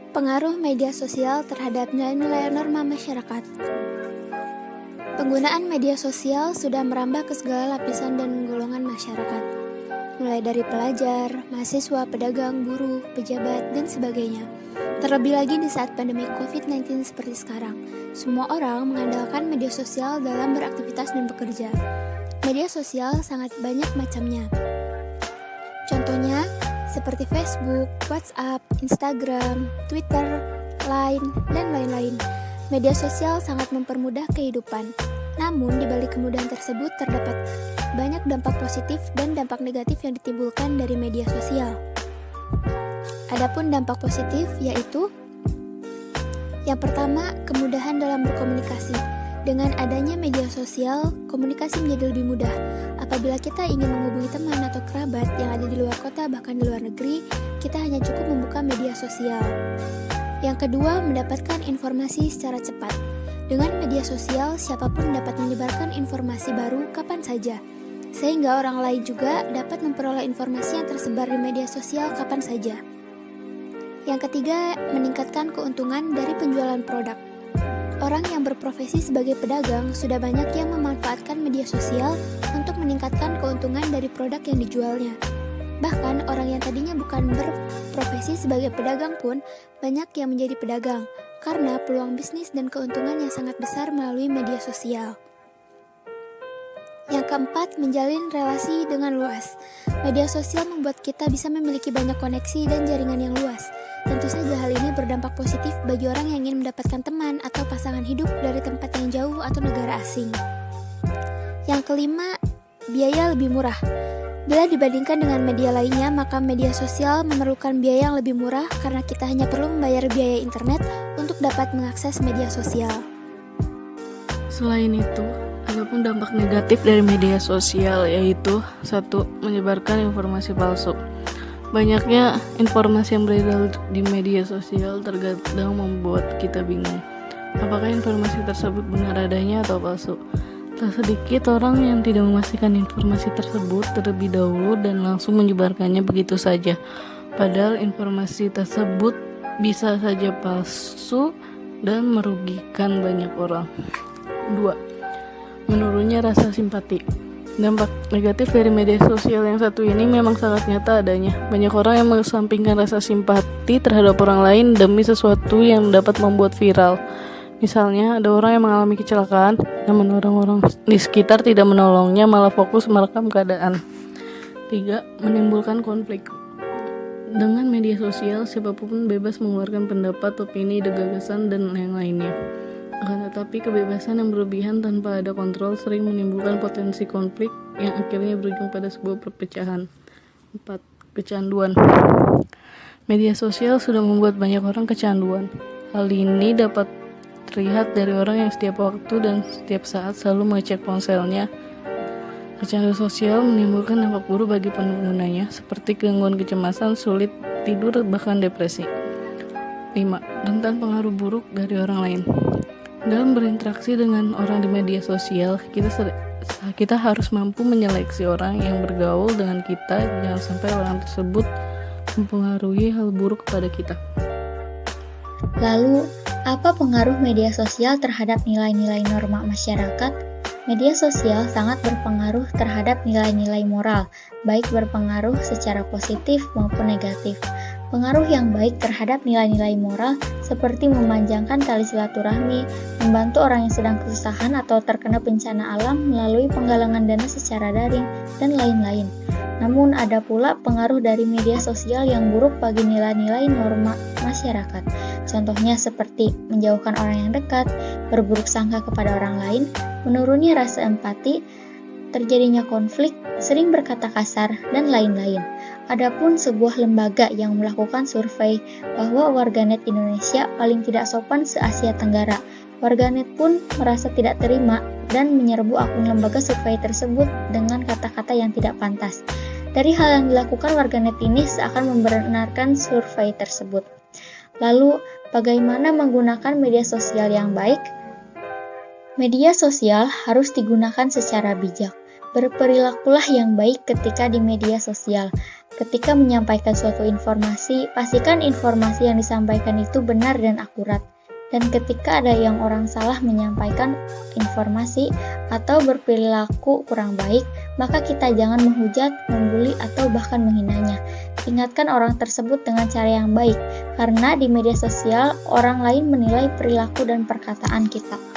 Pengaruh media sosial terhadap nilai-nilai norma masyarakat. Penggunaan media sosial sudah merambah ke segala lapisan dan golongan masyarakat, mulai dari pelajar, mahasiswa, pedagang, buruh, pejabat, dan sebagainya. Terlebih lagi di saat pandemi COVID-19 seperti sekarang, semua orang mengandalkan media sosial dalam beraktivitas dan bekerja. Media sosial sangat banyak macamnya. Contohnya, seperti Facebook, WhatsApp, Instagram, Twitter, Line, dan lain-lain. Media sosial sangat mempermudah kehidupan. Namun, di balik kemudahan tersebut terdapat banyak dampak positif dan dampak negatif yang ditimbulkan dari media sosial. Adapun dampak positif yaitu yang pertama, kemudahan dalam berkomunikasi. Dengan adanya media sosial, komunikasi menjadi lebih mudah. Apabila kita ingin menghubungi teman atau kerabat yang ada di luar kota bahkan di luar negeri, kita hanya cukup membuka media sosial. Yang kedua, mendapatkan informasi secara cepat. Dengan media sosial, siapapun dapat menyebarkan informasi baru kapan saja, sehingga orang lain juga dapat memperoleh informasi yang tersebar di media sosial kapan saja. Yang ketiga, meningkatkan keuntungan dari penjualan produk. Orang yang berprofesi sebagai pedagang sudah banyak yang memanfaatkan media sosial untuk meningkatkan keuntungan dari produk yang dijualnya. Bahkan orang yang tadinya bukan berprofesi sebagai pedagang pun banyak yang menjadi pedagang karena peluang bisnis dan keuntungan yang sangat besar melalui media sosial. Yang keempat, menjalin relasi dengan luas. Media sosial membuat kita bisa memiliki banyak koneksi dan jaringan yang luas. Tentu saja hal ini berdampak positif bagi orang yang ingin mendapatkan teman atau pasangan hidup dari tempat yang jauh atau negara asing. Yang kelima, biaya lebih murah. Bila dibandingkan dengan media lainnya, maka media sosial memerlukan biaya yang lebih murah karena kita hanya perlu membayar biaya internet untuk dapat mengakses media sosial. Selain itu, ada pun dampak negatif dari media sosial, yaitu 1. Menyebarkan informasi palsu. Banyaknya informasi yang beredar di media sosial terkadang membuat kita bingung. Apakah informasi tersebut benar adanya atau palsu? Tak sedikit orang yang tidak memastikan informasi tersebut terlebih dahulu dan langsung menyebarkannya begitu saja. Padahal informasi tersebut bisa saja palsu dan merugikan banyak orang. 2. Menurunnya rasa simpati. Dampak negatif dari media sosial yang satu ini memang sangat nyata adanya. Banyak orang yang mengesampingkan rasa simpati terhadap orang lain demi sesuatu yang dapat membuat viral. Misalnya, ada orang yang mengalami kecelakaan, namun orang-orang di sekitar tidak menolongnya, malah fokus merekam keadaan. 3. Menimbulkan konflik. Dengan media sosial, siapapun bebas mengeluarkan pendapat, opini, gagasan, dan yang lainnya. Akan tetapi kebebasan yang berlebihan tanpa ada kontrol sering menimbulkan potensi konflik yang akhirnya berujung pada sebuah perpecahan. 4. Kecanduan. Media sosial sudah membuat banyak orang kecanduan. Hal ini dapat terlihat dari orang yang setiap waktu dan setiap saat selalu mengecek ponselnya. Kecanduan sosial menimbulkan dampak buruk bagi penggunanya, seperti gangguan kecemasan, sulit tidur, bahkan depresi. 5. Rentan pengaruh buruk dari orang lain. Dalam berinteraksi dengan orang di media sosial, kita harus mampu menyeleksi orang yang bergaul dengan kita, jangan sampai orang tersebut mempengaruhi hal buruk kepada kita. Lalu, apa pengaruh media sosial terhadap nilai-nilai norma masyarakat? Media sosial sangat berpengaruh terhadap nilai-nilai moral, baik berpengaruh secara positif maupun negatif. Pengaruh yang baik terhadap nilai-nilai moral seperti memanjangkan tali silaturahmi, membantu orang yang sedang kesusahan atau terkena bencana alam melalui penggalangan dana secara daring, dan lain-lain. Namun ada pula pengaruh dari media sosial yang buruk bagi nilai-nilai norma masyarakat. Contohnya seperti menjauhkan orang yang dekat, berburuk sangka kepada orang lain, menurunnya rasa empati, terjadinya konflik, sering berkata kasar, dan lain-lain. Adapun sebuah lembaga yang melakukan survei bahwa warganet Indonesia paling tidak sopan se-Asia Tenggara. Warganet pun merasa tidak terima dan menyerbu akun lembaga survei tersebut dengan kata-kata yang tidak pantas. Dari hal yang dilakukan warganet ini seakan membenarkan survei tersebut. Lalu, bagaimana menggunakan media sosial yang baik? Media sosial harus digunakan secara bijak. Berperilakulah yang baik ketika di media sosial. Ketika menyampaikan suatu informasi, pastikan informasi yang disampaikan itu benar dan akurat. Dan ketika ada yang orang salah menyampaikan informasi atau berperilaku kurang baik, maka kita jangan menghujat, membuli, atau bahkan menghinanya. Ingatkan orang tersebut dengan cara yang baik, karena di media sosial orang lain menilai perilaku dan perkataan kita.